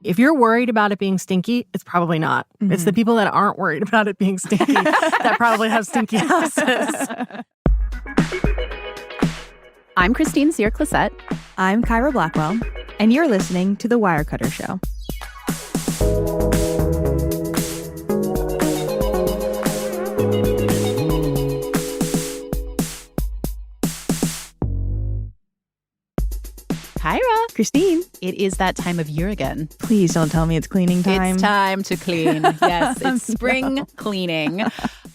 If you're worried about it being stinky, it's probably not. Mm-hmm. It's the people that aren't worried about it being stinky that probably have stinky houses. I'm Christine Cyr-Clisette. I'm Kyra Blackwell, and you're listening to The Wirecutter Show. Kyra. Christine. It is that time of year again. Please don't tell me it's cleaning time. It's time to clean. Yes, it's spring cleaning.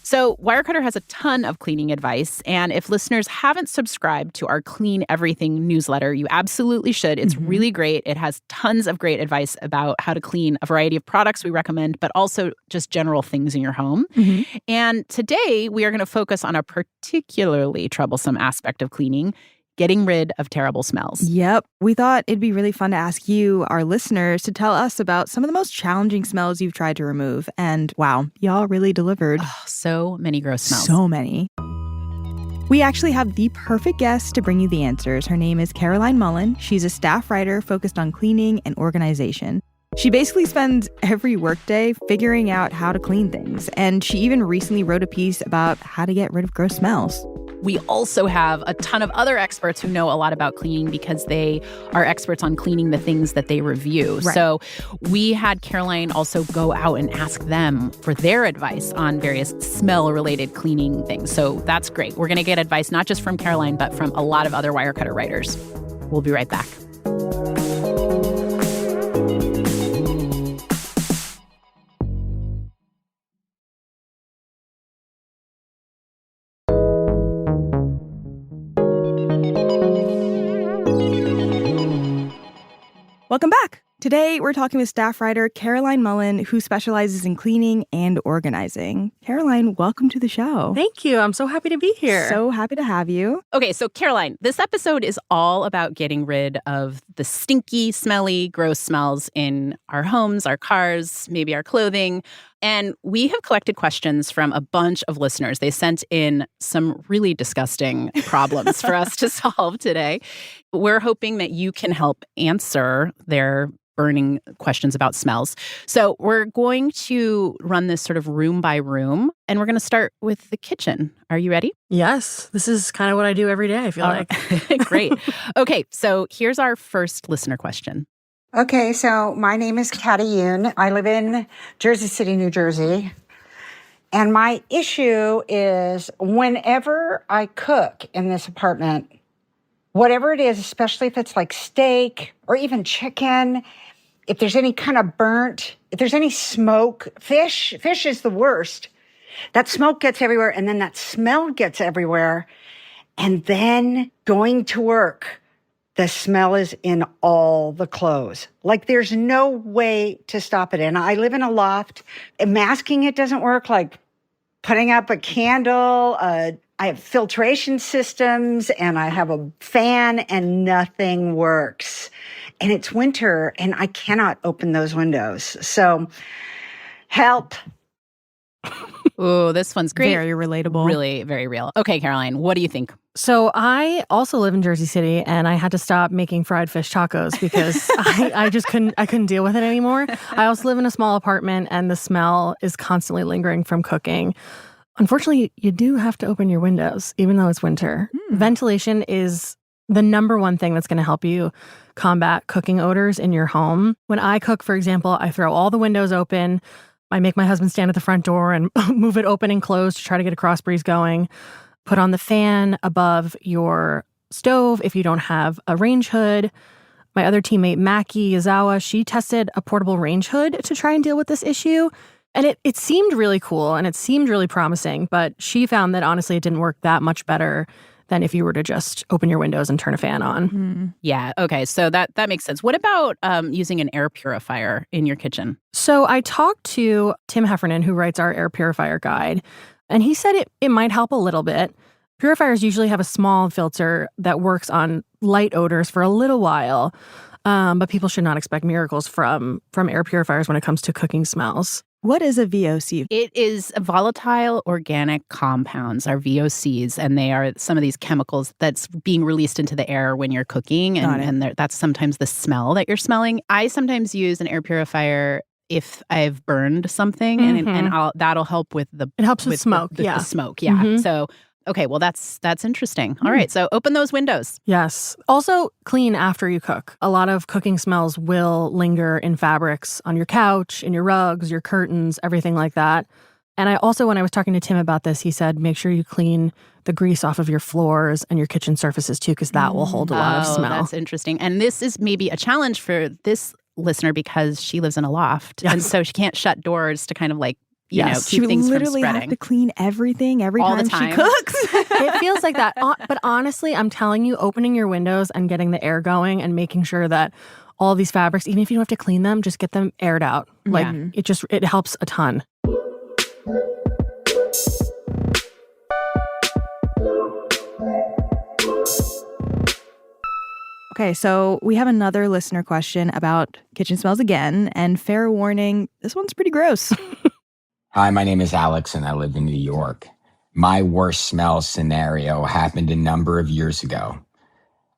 So Wirecutter has a ton of cleaning advice. And if listeners haven't subscribed to our Clean Everything newsletter, you absolutely should. It's really great. It has tons of great advice about how to clean a variety of products we recommend, but also just general things in your home. Mm-hmm. And today we are going to focus on a particularly troublesome aspect of cleaning: getting rid of terrible smells. Yep. We thought it'd be really fun to ask you, our listeners, to tell us about some of the most challenging smells you've tried to remove. And wow, y'all really delivered. Oh, so many gross smells. So many. We actually have the perfect guest to bring you the answers. Her name is Caroline Mullen. She's a staff writer focused on cleaning and organization. She basically spends every workday figuring out how to clean things. And she even recently wrote a piece about how to get rid of gross smells. We also have a ton of other experts who know a lot about cleaning because they are experts on cleaning the things that they review. Right. So we had Caroline also go out and ask them for their advice on various smell-related cleaning things. So that's great. We're going to get advice not just from Caroline, but from a lot of other Wirecutter writers. We'll be right back. Welcome back. Today, we're talking with staff writer Caroline Mullen, who specializes in cleaning and organizing. Caroline, welcome to the show. Thank you. I'm so happy to be here. So happy to have you. Okay, so Caroline, this episode is all about getting rid of the stinky, smelly, gross smells in our homes, our cars, maybe our clothing. And we have collected questions from a bunch of listeners. They sent in some really disgusting problems for us to solve today. We're hoping that you can help answer their burning questions about smells. So we're going to run this sort of room by room, and we're going to start with the kitchen. Are you ready? Yes. This is kind of what I do every day, I feel like. Great. Okay, so here's our first listener question. Okay, so my name is Katty Yoon. I live in Jersey City, New Jersey. And my issue is whenever I cook in this apartment, whatever it is, especially if it's like steak or even chicken, if there's any kind of burnt, if there's any smoke, fish is the worst. That smoke gets everywhere, and then that smell gets everywhere. And then going to work, the smell is in all the clothes. Like there's no way to stop it. And I live in a loft. Masking it doesn't work, like putting up a candle. I have filtration systems and I have a fan and nothing works. And it's winter and I cannot open those windows. So help. Ooh, this one's great. Very relatable. Really, very real. Okay, Caroline, what do you think? So I also live in Jersey City, and I had to stop making fried fish tacos because I just couldn't deal with it anymore. I also live in a small apartment, and the smell is constantly lingering from cooking. Unfortunately, you do have to open your windows, even though it's winter. Ventilation is the number one thing that's going to help you combat cooking odors in your home. When I cook, for example, I throw all the windows open. I make my husband stand at the front door and move it open and close to try to get a cross breeze going. Put on the fan above your stove if you don't have a range hood. My other teammate, Maki Yazawa, she tested a portable range hood to try and deal with this issue. And it seemed really cool and it seemed really promising, but she found that honestly it didn't work that much better than if you were to just open your windows and turn a fan on. Mm-hmm. Yeah, okay, so that makes sense. What about using an air purifier in your kitchen? So I talked to Tim Heffernan, who writes our air purifier guide, and he said it might help a little bit. Purifiers usually have a small filter that works on light odors for a little while, but people should not expect miracles from air purifiers when it comes to cooking smells. What is a VOC? It is volatile organic compounds, are VOCs, and they are some of these chemicals that's being released into the air when you're cooking, and that's sometimes the smell that you're smelling. I sometimes use an air purifier if I've burned something, and that'll help with the... It helps with smoke, the smoke, yeah. So... Okay, well, that's interesting. All right, so open those windows. Yes. Also, clean after you cook. A lot of cooking smells will linger in fabrics on your couch, in your rugs, your curtains, everything like that. And I also, when I was talking to Tim about this, he said, make sure you clean the grease off of your floors and your kitchen surfaces too, because that will hold a lot of smell. That's interesting. And this is maybe a challenge for this listener because she lives in a loft. Yes. And so she can't shut doors to kind of like, keep things she from spreading. She literally have to clean everything every time she cooks. It feels like that. But honestly, I'm telling you, opening your windows and getting the air going and making sure that all these fabrics, even if you don't have to clean them, just get them aired out. Like it helps a ton. Okay, so we have another listener question about kitchen smells again, and fair warning, this one's pretty gross. Hi, my name is Alex, and I live in New York. My worst smell scenario happened a number of years ago.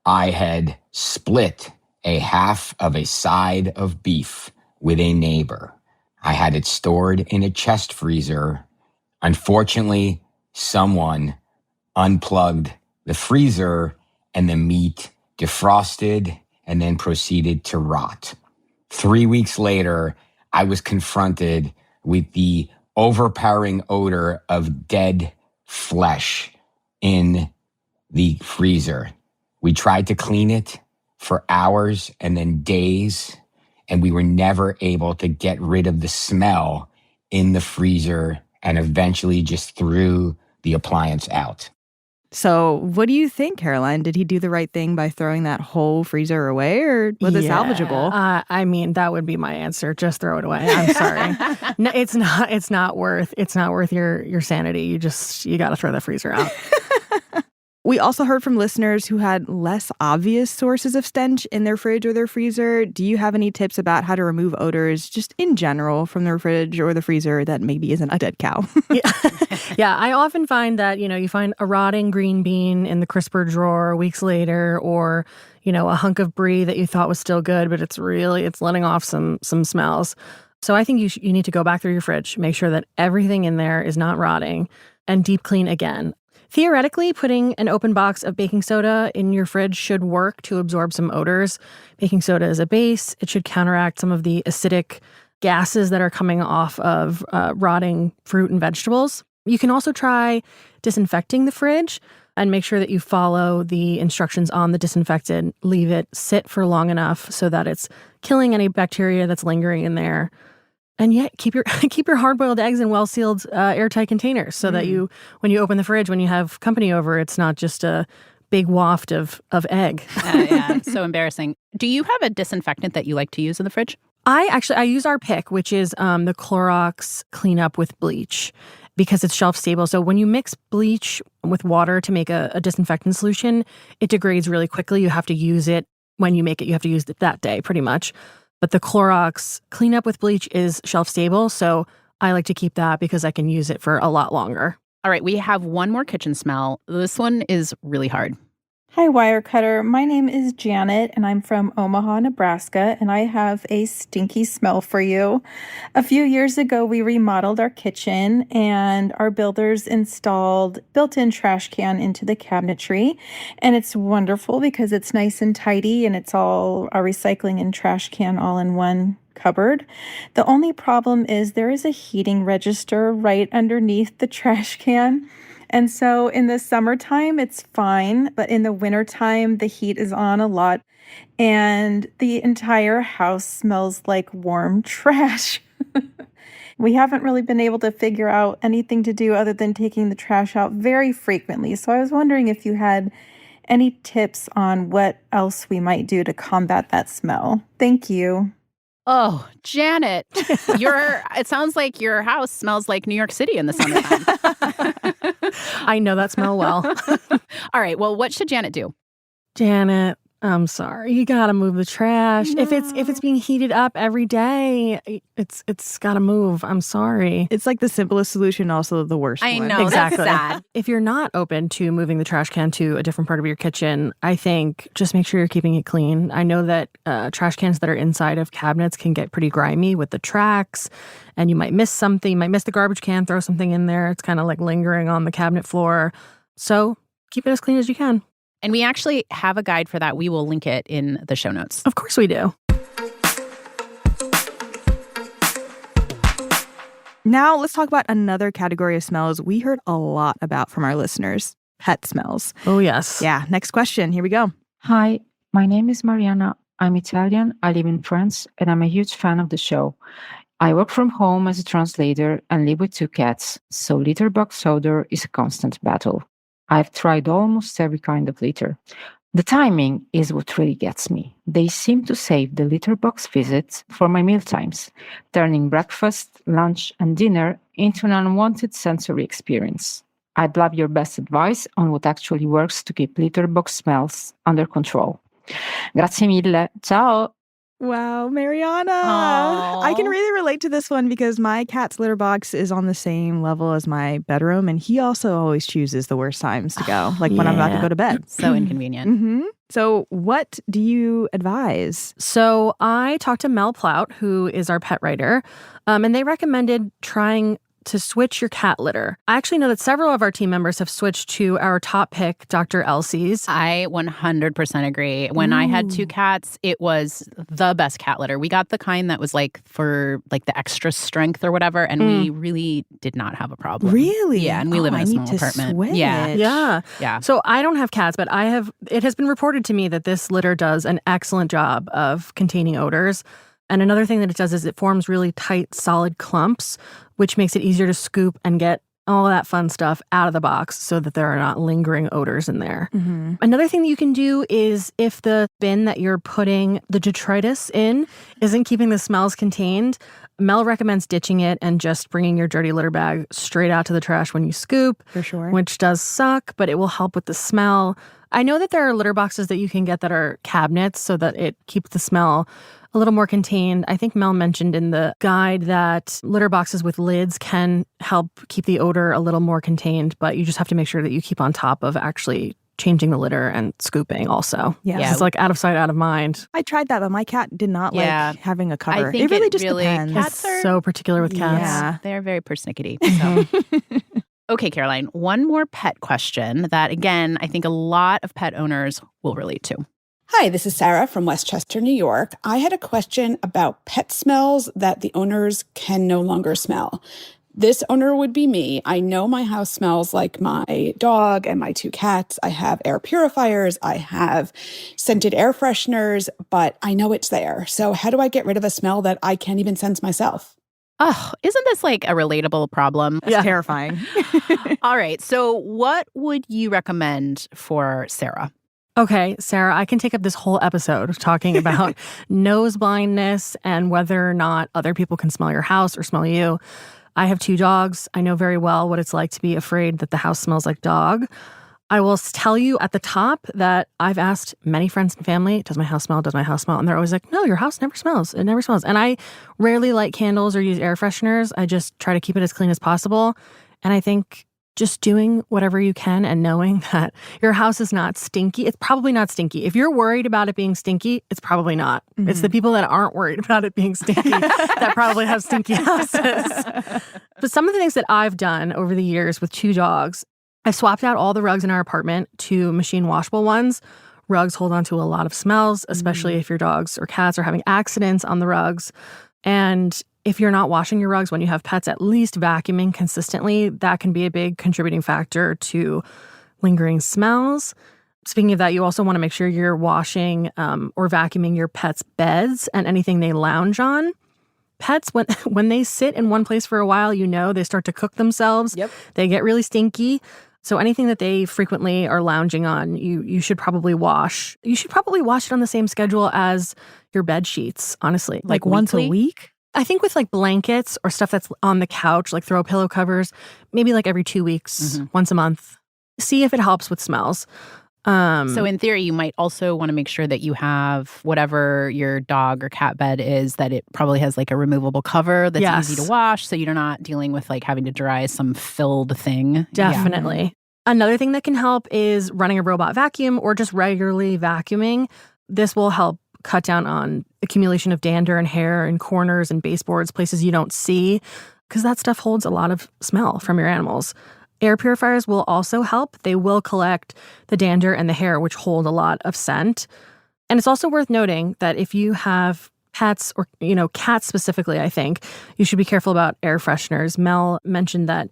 I had split a half of a side of beef with a neighbor. I had it stored in a chest freezer. Unfortunately, someone unplugged the freezer and the meat defrosted and then proceeded to rot. 3 weeks later, I was confronted with the overpowering odor of dead flesh in the freezer. We tried to clean it for hours and then days, and we were never able to get rid of the smell in the freezer and eventually just threw the appliance out. So what do you think, Caroline? Did he do the right thing by throwing that whole freezer away, or was it salvageable? I mean, that would be my answer. Just throw it away. I'm sorry. No, it's not worth your sanity. You got to throw the freezer out. We also heard from listeners who had less obvious sources of stench in their fridge or their freezer. Do you have any tips about how to remove odors just in general from the fridge or the freezer that maybe isn't a dead cow? Yeah, I often find that, you find a rotting green bean in the crisper drawer weeks later, or, a hunk of brie that you thought was still good, but it's letting off some smells. So I think you need to go back through your fridge, make sure that everything in there is not rotting, and deep clean again. Theoretically, putting an open box of baking soda in your fridge should work to absorb some odors. Baking soda is a base. It should counteract some of the acidic gases that are coming off of rotting fruit and vegetables. You can also try disinfecting the fridge and make sure that you follow the instructions on the disinfectant. Leave it sit for long enough so that it's killing any bacteria that's lingering in there. And yet, keep your hard-boiled eggs in well-sealed, airtight containers so that when you open the fridge, when you have company over, it's not just a big waft of egg. Yeah, so embarrassing. Do you have a disinfectant that you like to use in the fridge? I use our pick, which is the Clorox cleanup with bleach, because it's shelf stable. So when you mix bleach with water to make a disinfectant solution, it degrades really quickly. You have to use it when you make it. You have to use it that day, pretty much. But the Clorox cleanup with bleach is shelf stable, so I like to keep that because I can use it for a lot longer. All right, we have one more kitchen smell. This one is really hard. Hi, Wirecutter. My name is Janet, and I'm from Omaha, Nebraska, and I have a stinky smell for you. A few years ago, we remodeled our kitchen, and our builders installed built-in trash can into the cabinetry, and it's wonderful because it's nice and tidy, and it's all our recycling and trash can all in one cupboard. The only problem is there is a heating register right underneath the trash can. And so in the summertime, it's fine, but in the wintertime, the heat is on a lot, and the entire house smells like warm trash. We haven't really been able to figure out anything to do other than taking the trash out very frequently. So I was wondering if you had any tips on what else we might do to combat that smell. Thank you. Oh, Janet, it sounds like your house smells like New York City in the summertime. I know that smell well. All right, well, what should Janet do? Janet, I'm sorry. You gotta move the trash. No. If it's being heated up every day, it's gotta move. I'm sorry. It's like the simplest solution, also the worst I one. know. Exactly. That's sad. If you're not open to moving the trash can to a different part of your kitchen, I think just make sure you're keeping it clean. I know that trash cans that are inside of cabinets can get pretty grimy with the tracks, and you might miss something. You might miss the garbage can, throw something in there. It's kind of like lingering on the cabinet floor. So keep it as clean as you can. And we actually have a guide for that. We will link it in the show notes. Of course we do. Now let's talk about another category of smells we heard a lot about from our listeners. Pet smells. Oh, yes. Yeah, next question. Here we go. Hi, my name is Mariana. I'm Italian, I live in France, and I'm a huge fan of the show. I work from home as a translator and live with 2 cats, so litter box odor is a constant battle. I've tried almost every kind of litter. The timing is what really gets me. They seem to save the litter box visits for my mealtimes, turning breakfast, lunch, and dinner into an unwanted sensory experience. I'd love your best advice on what actually works to keep litter box smells under control. Grazie mille. Ciao. Wow, Mariana. Aw. I can really relate to this one because my cat's litter box is on the same level as my bedroom, and he also always chooses the worst times to go, like when I'm about to Yeah. go to bed. So inconvenient. So what do you advise? So I talked to Mel Plout, who is our pet writer, and they recommended trying to switch your cat litter. I actually know that several of our team members have switched to our top pick, Dr. Elsie's. I 100% agree. When I had 2 cats, it was the best cat litter. We got the kind that was like for like the extra strength or whatever, and we really did not have a problem. Really? Yeah, and we live in I a need small to apartment. switch. Yeah. Yeah. So I don't have cats, but it has been reported to me that this litter does an excellent job of containing odors. And another thing that it does is it forms really tight, solid clumps, which makes it easier to scoop and get all that fun stuff out of the box so that there are not lingering odors in there. Another thing that you can do is if the bin that you're putting the detritus in isn't keeping the smells contained, Mel recommends ditching it and just bringing your dirty litter bag straight out to the trash when you scoop. For sure. Which does suck, but it will help with the smell. I know that there are litter boxes that you can get that are cabinets so that it keeps the smell a little more contained. I think Mel mentioned in the guide that litter boxes with lids can help keep the odor a little more contained, but you just have to make sure that you keep on top of actually changing the litter and scooping also. Yeah. It's like out of sight, out of mind. I tried that, but my cat did not Yeah. like having a cover. I think it really it just really- depends. Cats are- So particular with cats. Yeah. They're very persnickety. So. Okay, Caroline, one more pet question that, again, I think a lot of pet owners will relate to. Hi, this is Sarah from Westchester, New York. I had a question about pet smells that the owners can no longer smell. This owner would be me. I know my house smells like my dog and my 2 cats. I have air purifiers. I have scented air fresheners, but I know it's there. So how do I get rid of a smell that I can't even sense myself? Oh, isn't this like a relatable problem? That's terrifying. All right. So what would you recommend for Sarah? Okay, Sarah, I can take up this whole episode talking about nose blindness and whether or not other people can smell your house or smell you. I have 2 dogs. I know very well what it's like to be afraid that the house smells like dog. I will tell you at the top that I've asked many friends and family, does my house smell? Does my house smell? And they're always like, no, your house never smells. It never smells. And I rarely light candles or use air fresheners. I just try to keep it as clean as possible. And I think just doing whatever you can and knowing that your house is not stinky. It's probably not stinky. If you're worried about it being stinky, it's probably not. It's the people that aren't worried about it being stinky that probably have stinky houses. But some of the things that I've done over the years with 2 dogs, I swapped out all the rugs in our apartment to machine washable ones. Rugs hold on to a lot of smells, especially if your dogs or cats are having accidents on the rugs. And if you're not washing your rugs when you have pets, at least vacuuming consistently, that can be a big contributing factor to lingering smells. Speaking of that, you also want to make sure you're washing or vacuuming your pets' beds and anything they lounge on. Pets, when they sit in one place for a while, they start to cook themselves. Yep. They get really stinky. So anything that they frequently are lounging on, you should probably wash. You should probably wash it on the same schedule as your bed sheets, honestly. Like once a weekly? week? I think with like blankets or stuff that's on the couch, like throw pillow covers, maybe like every 2 weeks, once a month. See if it helps with smells. So in theory, you might also want to make sure that you have whatever your dog or cat bed is, that it probably has like a removable cover that's easy to wash, so you're not dealing with like having to dry some filled thing. Definitely. Yeah. Another thing that can help is running a robot vacuum or just regularly vacuuming. This will help cut down on accumulation of dander and hair in corners and baseboards, places you don't see, because that stuff holds a lot of smell from your animals. Air purifiers will also help. They will collect the dander and the hair, which hold a lot of scent. And it's also worth noting that if you have pets or, cats specifically, I think, you should be careful about air fresheners. Mel mentioned that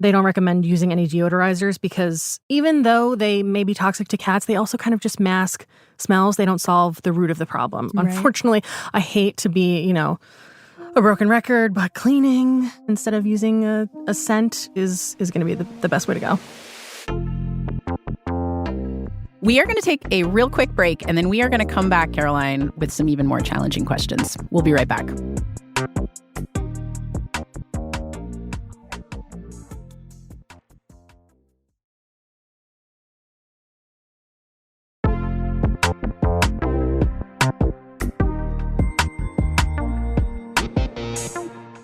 they don't recommend using any deodorizers because even though they may be toxic to cats, they also kind of just mask smells. They don't solve the root of the problem. Right. Unfortunately, I hate to be, a broken record, but cleaning instead of using a scent is going to be the best way to go. We are going to take a real quick break, and then we are going to come back, Caroline, with some even more challenging questions. We'll be right back.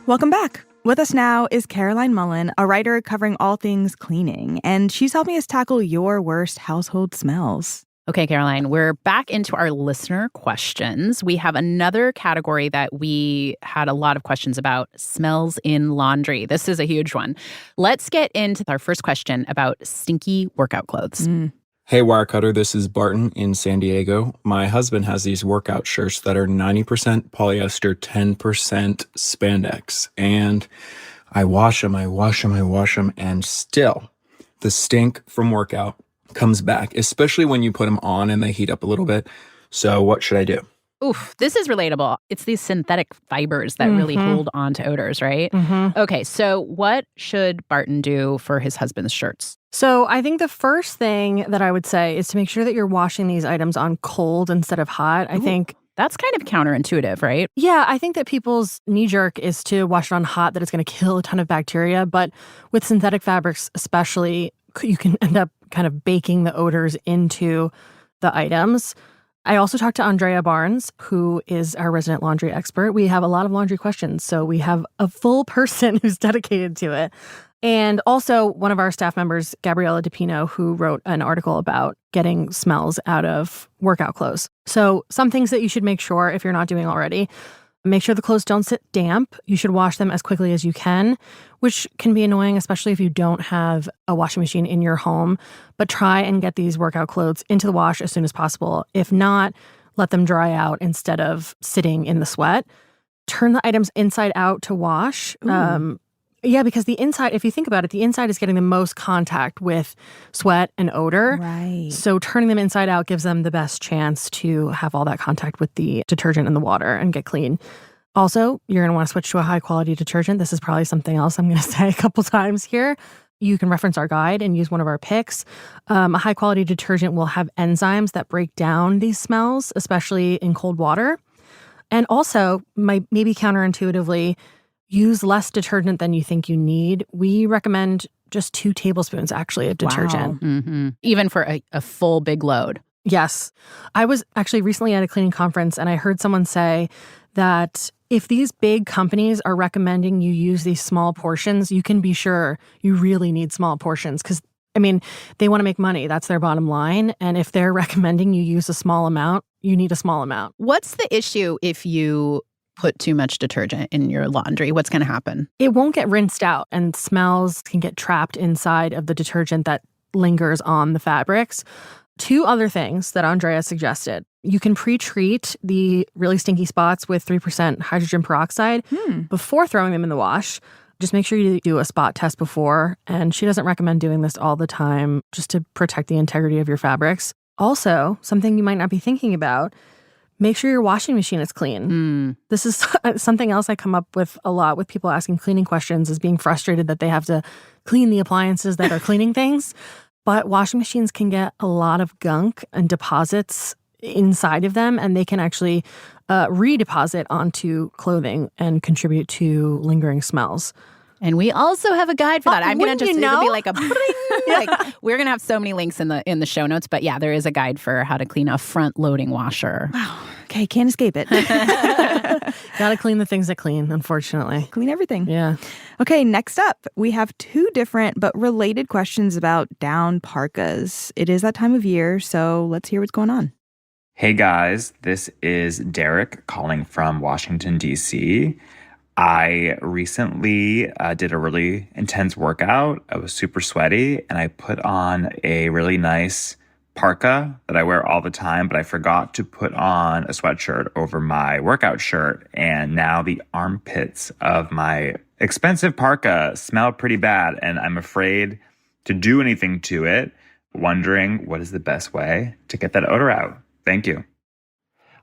Welcome back. With us now is Caroline Mullen, a writer covering all things cleaning, and she's helping us tackle your worst household smells. Okay, Caroline, we're back into our listener questions. We have another category that we had a lot of questions about, smells in laundry. This is a huge one. Let's get into our first question about stinky workout clothes. Hey, Wirecutter, this is Barton in San Diego. My husband has these workout shirts that are 90% polyester, 10% spandex. And I wash them, and still the stink from workout comes back, especially when you put them on and they heat up a little bit. So what should I do? Oof, this is relatable. It's these synthetic fibers that really hold on to odors, right? Okay, so what should Barton do for his husband's shirts? So I think the first thing that I would say is to make sure that you're washing these items on cold instead of hot. I think that's kind of counterintuitive, right? Yeah, I think that people's knee jerk is to wash it on hot, that it's going to kill a ton of bacteria. But with synthetic fabrics especially, you can end up kind of baking the odors into the items. I also talked to Andrea Barnes, who is our resident laundry expert. We have a lot of laundry questions, so we have a full person who's dedicated to it. And also one of our staff members, Gabriella DePino, who wrote an article about getting smells out of workout clothes. So some things that you should make sure, if you're not doing already, make sure the clothes don't sit damp. You should wash them as quickly as you can, which can be annoying, especially if you don't have a washing machine in your home. But try and get these workout clothes into the wash as soon as possible. If not, let them dry out instead of sitting in the sweat. Turn the items inside out to wash. Yeah, because the inside, if you think about it, the inside is getting the most contact with sweat and odor. Right. So turning them inside out gives them the best chance to have all that contact with the detergent and the water and get clean. Also, you're going to want to switch to a high-quality detergent. This is probably something else I'm going to say a couple times here. You can reference our guide and use one of our picks. A high-quality detergent will have enzymes that break down these smells, especially in cold water. And also, maybe counterintuitively, use less detergent than you think you need. We recommend just 2 tablespoons, actually, of detergent. Wow. Even for a full big load. Yes. I was actually recently at a cleaning conference, and I heard someone say that if these big companies are recommending you use these small portions, you can be sure you really need small portions because, they want to make money. That's their bottom line. And if they're recommending you use a small amount, you need a small amount. What's the issue if you put too much detergent in your laundry? What's going to happen? It won't get rinsed out, and smells can get trapped inside of the detergent that lingers on the fabrics. 2 other things that Andrea suggested. You can pre-treat the really stinky spots with 3% hydrogen peroxide before throwing them in the wash. Just make sure you do a spot test before. And she doesn't recommend doing this all the time just to protect the integrity of your fabrics. Also, something you might not be thinking about, make sure your washing machine is clean. This is something else I come up with a lot with people asking cleaning questions, is being frustrated that they have to clean the appliances that are cleaning things. But washing machines can get a lot of gunk and deposits inside of them, and they can actually redeposit onto clothing and contribute to lingering smells. And we also have a guide for that. I'm going to just, it'll be like a Like, we're going to have so many links in the show notes. But yeah, there is a guide for how to clean a front-loading washer. Wow. Okay, can't escape it. Gotta clean the things that clean, unfortunately. Clean everything. Yeah. Okay, next up, we have two different but related questions about down parkas. It is that time of year, so let's hear what's going on. Hey guys, this is Derek calling from Washington, D.C. I recently did a really intense workout. I was super sweaty, and I put on a really nice parka that I wear all the time, but I forgot to put on a sweatshirt over my workout shirt, and now the armpits of my expensive parka smell pretty bad, and I'm afraid to do anything to it, wondering what is the best way to get that odor out. Thank you.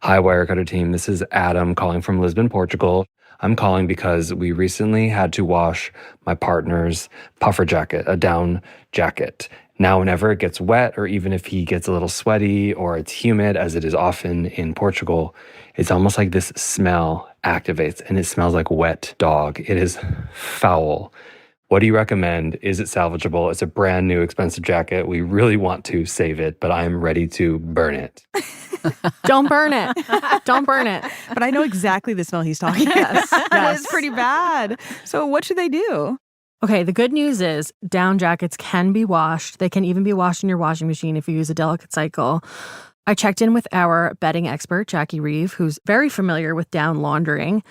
Hi, Wirecutter team. This is Adam calling from Lisbon, Portugal. I'm calling because we recently had to wash my partner's puffer jacket, a down jacket. Now, whenever it gets wet, or even if he gets a little sweaty or it's humid, as it is often in Portugal, it's almost like this smell activates, and it smells like wet dog. It is foul. What do you recommend? Is it salvageable? It's a brand new expensive jacket. We really want to save it, but I'm ready to burn it. Don't burn it. Don't burn it. But I know exactly the smell he's talking about. Yes. It's pretty bad. So what should they do? Okay, the good news is down jackets can be washed. They can even be washed in your washing machine if you use a delicate cycle. I checked in with our bedding expert, Jackie Reeve, who's very familiar with down laundering.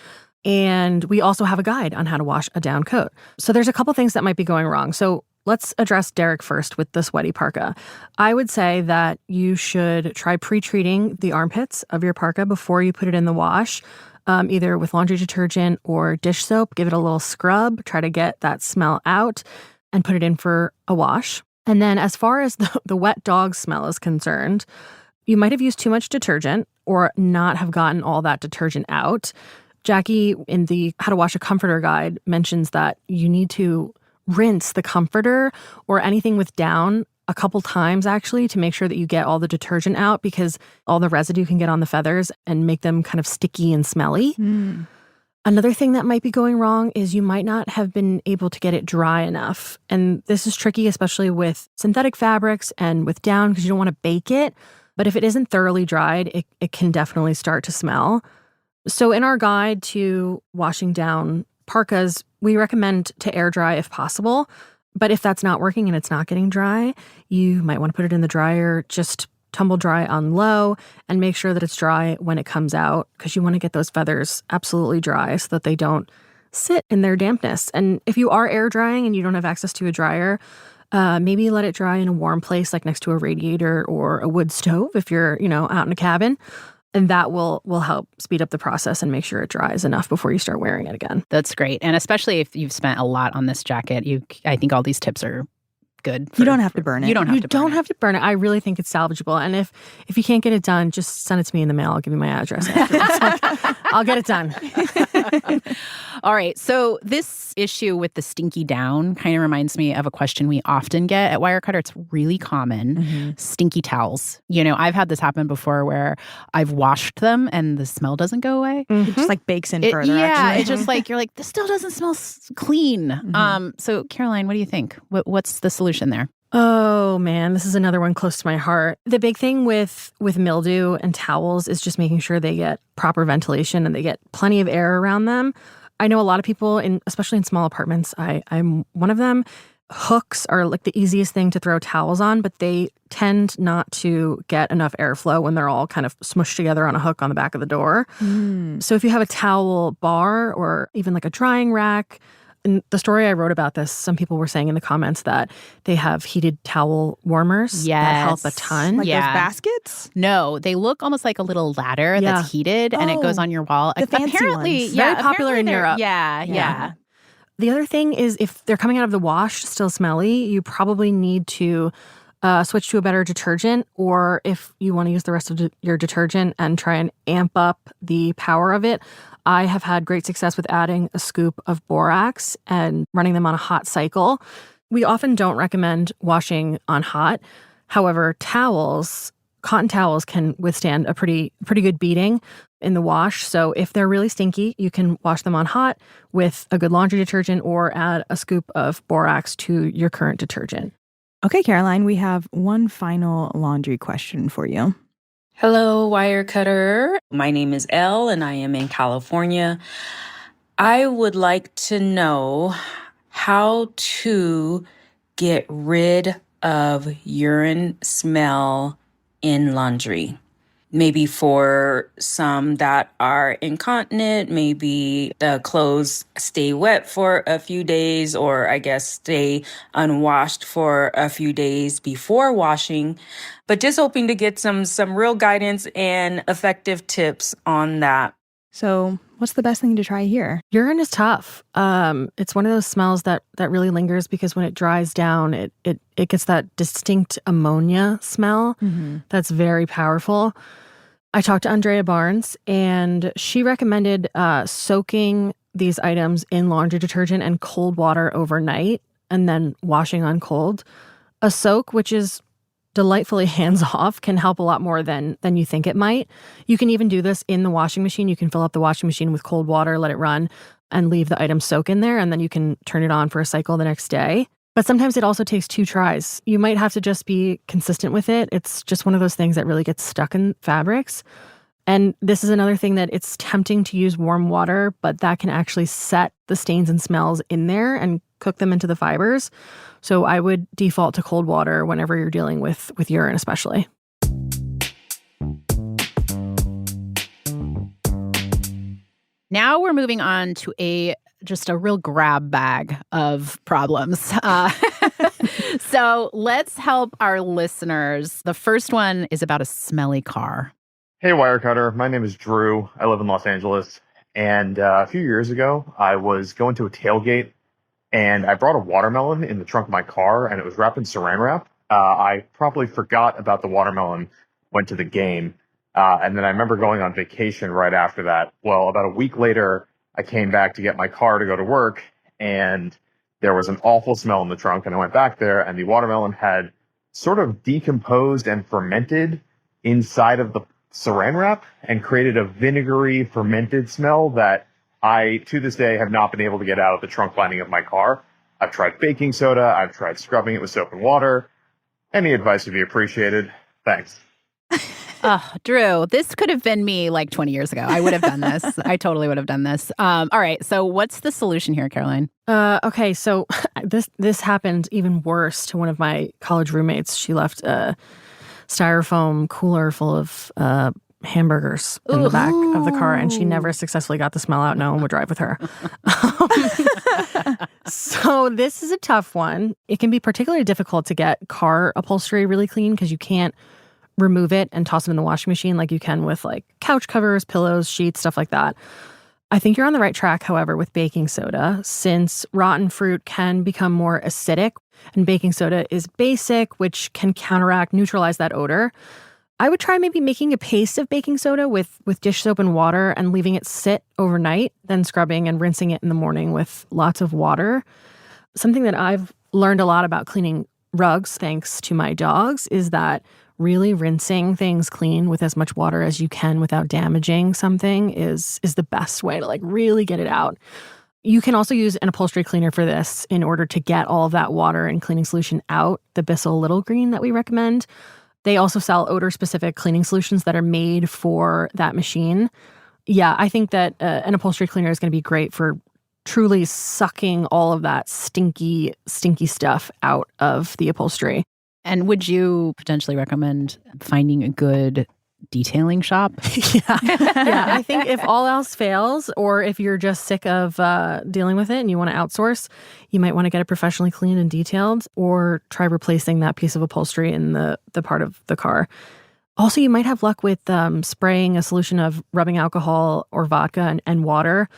And we also have a guide on how to wash a down coat. So there's a couple things that might be going wrong. So let's address Derek first with the sweaty parka. I would say that you should try pre-treating the armpits of your parka before you put it in the wash, either with laundry detergent or dish soap. Give it a little scrub, try to get that smell out, and put it in for a wash. And then as far as the wet dog smell is concerned, you might have used too much detergent or not have gotten all that detergent out. Jackie, in the How to Wash a Comforter guide, mentions that you need to rinse the comforter or anything with down a couple times, actually, to make sure that you get all the detergent out, because all the residue can get on the feathers and make them kind of sticky and smelly. Another thing that might be going wrong is you might not have been able to get it dry enough. And this is tricky, especially with synthetic fabrics and with down, because you don't want to bake it. But if it isn't thoroughly dried, it can definitely start to smell. So in our guide to washing down parkas, we recommend to air dry if possible. But if that's not working and it's not getting dry, you might want to put it in the dryer, just tumble dry on low, and make sure that it's dry when it comes out, because you want to get those feathers absolutely dry so that they don't sit in their dampness. And if you are air drying and you don't have access to a dryer, maybe let it dry in a warm place, like next to a radiator or a wood stove if you're, out in a cabin. And that will help speed up the process and make sure it dries enough before you start wearing it again. That's great. And especially if you've spent a lot on this jacket, I think all these tips are good. You don't have to burn it. You don't have to burn it. I really think it's salvageable. And if you can't get it done, just send it to me in the mail. I'll give you my address afterwards. I'll get it done. All right. So this issue with the stinky down kind of reminds me of a question we often get at Wirecutter. It's really common. Stinky towels. I've had this happen before where I've washed them and the smell doesn't go away. It just like bakes in further. Yeah. Actually. It's just like, you're like, this still doesn't smell clean. So Caroline, what do you think? What's the solution there? Oh, man, this is another one close to my heart. The big thing with mildew and towels is just making sure they get proper ventilation and they get plenty of air around them. I know a lot of people, especially in small apartments, I'm one of them, hooks are like the easiest thing to throw towels on, but they tend not to get enough airflow when they're all kind of smushed together on a hook on the back of the door. So if you have a towel bar or even like a drying rack, in the story I wrote about this, some people were saying in the comments that they have heated towel warmers that help a ton. Like those baskets? No, they look almost like a little ladder that's heated and it goes on your wall. The fancy apparently, ones. Very popular in Europe. Yeah. The other thing is if they're coming out of the wash still smelly, you probably need to switch to a better detergent, or if you want to use the rest of your detergent and try and amp up the power of it, I have had great success with adding a scoop of borax and running them on a hot cycle. We often don't recommend washing on hot. However, cotton towels can withstand a pretty good beating in the wash. So if they're really stinky, you can wash them on hot with a good laundry detergent or add a scoop of borax to your current detergent. Okay, Caroline, we have one final laundry question for you. Hello, Wirecutter. My name is Elle, and I am in California. I would like to know how to get rid of urine smell in laundry. Maybe for some that are incontinent, maybe the clothes stay wet for a few days, or I guess stay unwashed for a few days before washing. But just hoping to get some real guidance and effective tips on that. So, what's the best thing to try here? Urine is tough. It's one of those smells that really lingers because when it dries down, it gets that distinct ammonia smell that's very powerful. I talked to Andrea Barnes, and she recommended soaking these items in laundry detergent and cold water overnight and then washing on cold. A soak, which is delightfully hands-off, can help a lot more than you think it might. You can even do this in the washing machine. You can fill up the washing machine with cold water, let it run, and leave the item soak in there, and then you can turn it on for a cycle the next day. But sometimes it also takes 2 tries. You might have to just be consistent with it. It's just one of those things that really gets stuck in fabrics. And this is another thing that it's tempting to use warm water, but that can actually set the stains and smells in there and cook them into the fibers. So I would default to cold water whenever you're dealing with urine especially. Now we're moving on to just a real grab bag of problems. So let's help our listeners. The first one is about a smelly car. Hey, Wirecutter. My name is Drew. I live in Los Angeles. And a few years ago, I was going to a tailgate, and I brought a watermelon in the trunk of my car, and it was wrapped in saran wrap. I probably forgot about the watermelon, went to the game. And then I remember going on vacation right after that. Well, about a week later, I came back to get my car to go to work, and there was an awful smell in the trunk. And I went back there, and the watermelon had sort of decomposed and fermented inside of the saran wrap and created a vinegary fermented smell that I, to this day, have not been able to get out of the trunk lining of my car. I've tried baking soda. I've tried scrubbing it with soap and water. Any advice would be appreciated. Thanks. Drew, this could have been me like 20 years ago. I would have done this. I totally would have done this. All right. So what's the solution here, Caroline? Okay. So this happened even worse to one of my college roommates. She left a styrofoam cooler full of hamburgers in the back of the car, and she never successfully got the smell out. No one would drive with her. So this is a tough one. It can be particularly difficult to get car upholstery really clean because you can't remove it and toss them in the washing machine like you can with like couch covers, pillows, sheets, stuff like that. I think you're on the right track, however, with baking soda, since rotten fruit can become more acidic and baking soda is basic, which can neutralize that odor. I would try maybe making a paste of baking soda with dish soap and water and leaving it sit overnight, then scrubbing and rinsing it in the morning with lots of water. Something that I've learned a lot about cleaning rugs, thanks to my dogs, is that really rinsing things clean with as much water as you can without damaging something is the best way to like really get it out. You can also use an upholstery cleaner for this in order to get all of that water and cleaning solution out, the Bissell Little Green that we recommend. They also sell odor-specific cleaning solutions that are made for that machine. Yeah, I think that an upholstery cleaner is going to be great for truly sucking all of that stinky stuff out of the upholstery. And would you potentially recommend finding a good detailing shop? Yeah, I think if all else fails, or if you're just sick of dealing with it and you want to outsource, you might want to get it professionally cleaned and detailed, or try replacing that piece of upholstery in the part of the car. Also, you might have luck with spraying a solution of rubbing alcohol or vodka and water.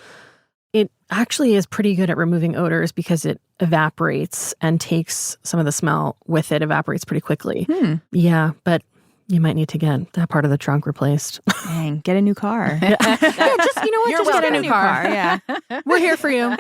It actually is pretty good at removing odors because it evaporates and takes some of the smell with it, evaporates pretty quickly. Yeah, but you might need to get that part of the trunk replaced. Dang, get a new car. Yeah, just, you know what? You're just get a welcome. new car. Yeah. We're here for you.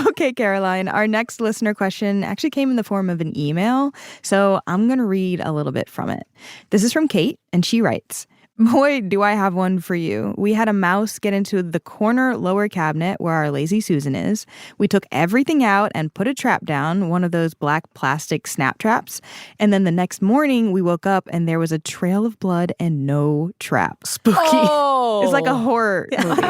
Okay, Caroline, our next listener question actually came in the form of an email, so I'm going to read a little bit from it. This is from Kate, and she writes, Boy, do I have one for you. We had a mouse get into the corner lower cabinet where our Lazy Susan is. We took everything out and put a trap down, one of those black plastic snap traps. And then the next morning, we woke up and there was a trail of blood and no trap. Spooky. Oh. It's like a horror movie.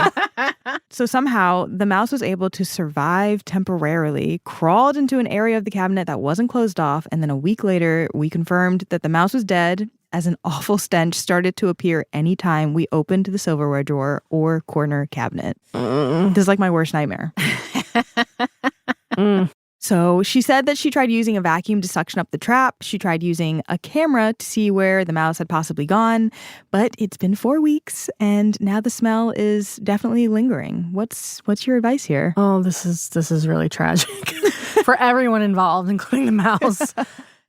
So somehow, the mouse was able to survive temporarily, crawled into an area of the cabinet that wasn't closed off, and then a week later, we confirmed that the mouse was dead, as an awful stench started to appear anytime we opened the silverware drawer or corner cabinet. This is like my worst nightmare. So she said that she tried using a vacuum to suction up the trap. She tried using a camera to see where the mouse had possibly gone. But it's been 4 weeks, and now the smell is definitely lingering. What's your advice here? Oh, this is really tragic for everyone involved, including the mouse.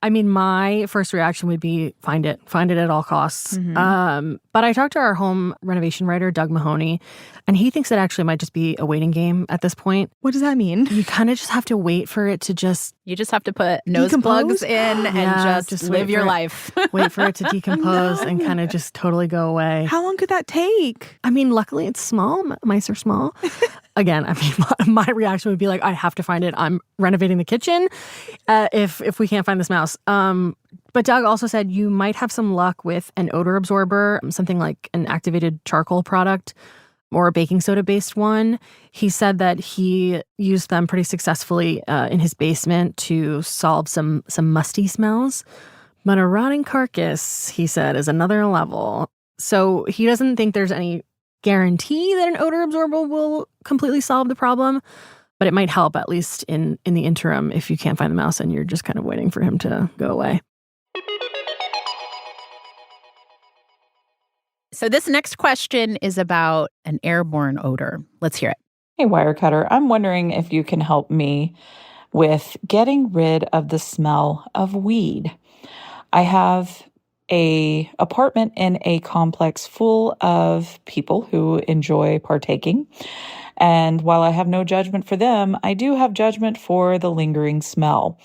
I mean, my first reaction would be find it at all costs. But I talked to our home renovation writer, Doug Mahoney, and he thinks it actually might just be a waiting game at this point. What does that mean? You kind of just have to wait for it to just... You just have to put nose plugs in and just live your life. Wait for it to decompose and kind of just totally go away. How long could that take? I mean, luckily it's small. Mice are small. Again, I mean, my reaction would be like, I have to find it. I'm renovating the kitchen if we can't find this mouse. But Doug also said you might have some luck with an odor absorber, something like an activated charcoal product or a baking soda-based one. He said that he used them pretty successfully in his basement to solve some musty smells. But a rotting carcass, he said, is another level. So he doesn't think there's any guarantee that an odor absorber will completely solve the problem, but it might help at least in the interim if you can't find the mouse and you're just kind of waiting for him to go away. So this next question is about an airborne odor. Let's hear it. Hey, Wirecutter. I'm wondering if you can help me with getting rid of the smell of weed. I have an apartment in a complex full of people who enjoy partaking. And while I have no judgment for them, I do have judgment for the lingering smell.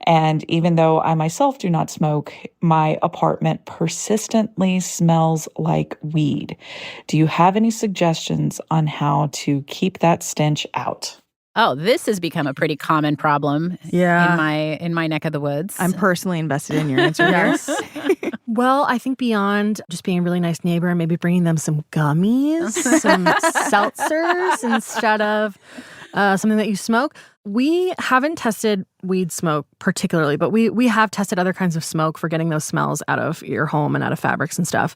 And even though I myself do not smoke, my apartment persistently smells like weed. Do you have any suggestions on how to keep that stench out? Oh, this has become a pretty common problem in my neck of the woods. I'm personally invested in your answer here. Well, I think beyond just being a really nice neighbor and maybe bringing them some gummies, some seltzers instead of something that you smoke. We haven't tested weed smoke particularly, but we have tested other kinds of smoke for getting those smells out of your home and out of fabrics and stuff.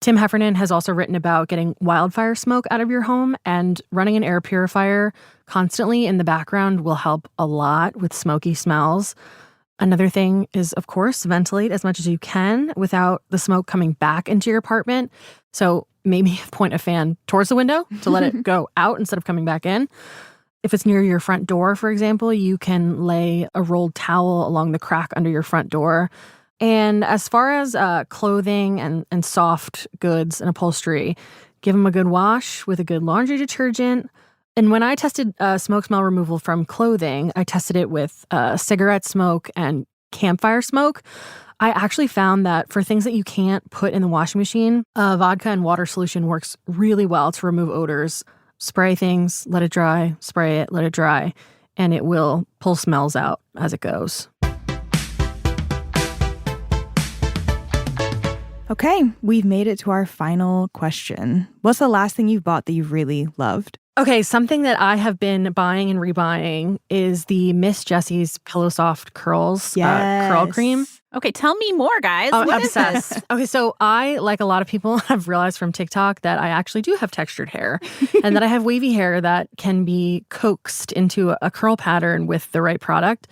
Tim Heffernan has also written about getting wildfire smoke out of your home, and running an air purifier constantly in the background will help a lot with smoky smells. Another thing is, of course, ventilate as much as you can without the smoke coming back into your apartment. So maybe point a fan towards the window to let it go out instead of coming back in. If it's near your front door, for example, you can lay a rolled towel along the crack under your front door. And as far as clothing and soft goods and upholstery, give them a good wash with a good laundry detergent. And when I tested smoke smell removal from clothing, I tested it with cigarette smoke and campfire smoke. I actually found that for things that you can't put in the washing machine, vodka and water solution works really well to remove odors. Spray things, let it dry, spray it, let it dry, and it will pull smells out as it goes. Okay, we've made it to our final question. What's the last thing you've bought that you've really loved? Okay, something that I have been buying and rebuying is the Miss Jessie's Pillow Soft Curls curl cream. Okay, tell me more, guys. What is this? Okay, so I, like a lot of people, have realized from TikTok that I actually do have textured hair and that I have wavy hair that can be coaxed into a curl pattern with the right product.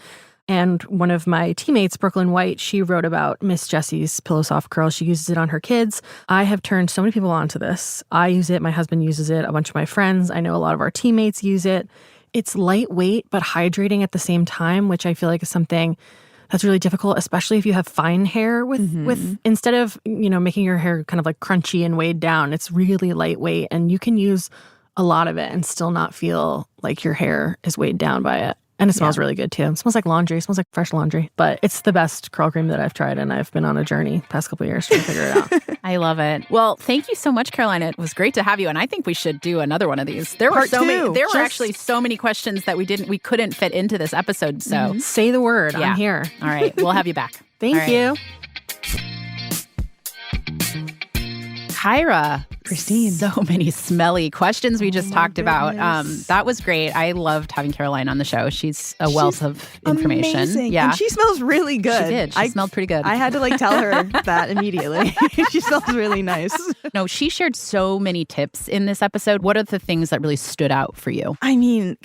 And one of my teammates, Brooklyn White, she wrote about Miss Jessie's Pillow Soft Curls. She uses it on her kids. I have turned so many people onto this. I use it. My husband uses it. A bunch of my friends. I know a lot of our teammates use it. It's lightweight but hydrating at the same time, which I feel like is something that's really difficult, especially if you have fine hair with instead of, making your hair kind of like crunchy and weighed down, it's really lightweight and you can use a lot of it and still not feel like your hair is weighed down by it. And it smells really good too. It smells like laundry. It smells like fresh laundry. But it's the best curl cream that I've tried, and I've been on a journey the past couple of years to figure it out. I love it. Well, thank you so much, Caroline. It was great to have you, and I think we should do another one of these. There were actually so many questions that we couldn't fit into this episode. So say the word. Yeah. I'm here. All right, we'll have you back. Thank you. Kyra. Christine. So many smelly questions we just talked about. That was great. I loved having Caroline on the show. She's a wealth of information. Amazing. Yeah. And she smells really good. She did. She smelled pretty good. I had to tell her that immediately. She smells really nice. No, she shared so many tips in this episode. What are the things that really stood out for you? I mean,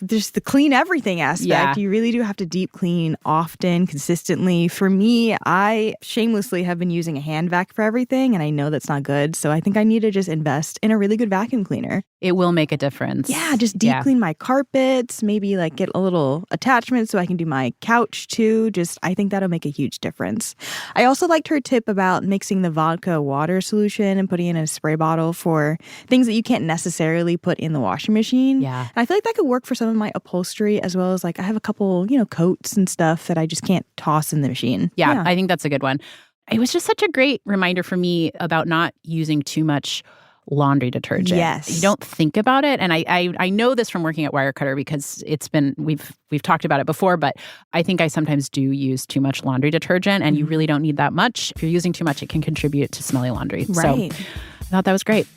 there's the clean everything aspect. Yeah. You really do have to deep clean often, consistently. For me, I shamelessly have been using a hand vac for everything, and I know that's not good. So I think I need to just invest in a really good vacuum cleaner. It will make a difference. Yeah, just deep clean my carpets, maybe get a little attachment so I can do my couch too. I think that'll make a huge difference. I also liked her tip about mixing the vodka water solution and putting it in a spray bottle for things that you can't necessarily put in the washing machine. Yeah. And I feel like that could work for some of my upholstery as well as I have a couple, coats and stuff that I just can't toss in the machine. Yeah, I think that's a good one. It was just such a great reminder for me about not using too much laundry detergent. Yes. You don't think about it. And I know this from working at Wirecutter because we've talked about it before, but I think I sometimes do use too much laundry detergent, and you really don't need that much. If you're using too much, it can contribute to smelly laundry. Right. So I thought that was great.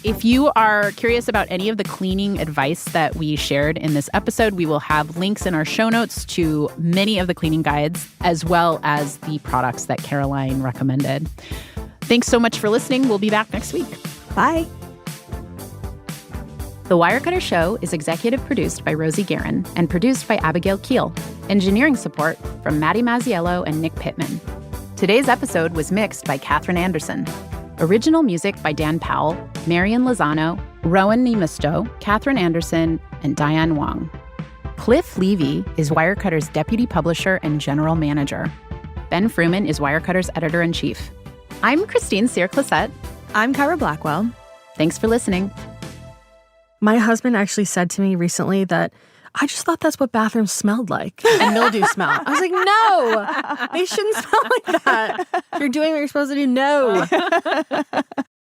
If you are curious about any of the cleaning advice that we shared in this episode, we will have links in our show notes to many of the cleaning guides, as well as the products that Caroline recommended. Thanks so much for listening. We'll be back next week. Bye. The Wirecutter Show is executive produced by Rosie Guerin and produced by Abigail Keel. Engineering support from Maddie Mazziello and Nick Pittman. Today's episode was mixed by Katherine Anderson. Original music by Dan Powell, Marian Lozano, Rowan Nemisto, Katherine Anderson, and Diane Wong. Cliff Levy is Wirecutter's deputy publisher and general manager. Ben Fruman is Wirecutter's editor-in-chief. I'm Christine Cyr-Clisette. I'm Kyra Blackwell. Thanks for listening. My husband actually said to me recently that I just thought that's what bathrooms smelled like, and mildew smell. I was like, no, they shouldn't smell like that. You're doing what you're supposed to do. No.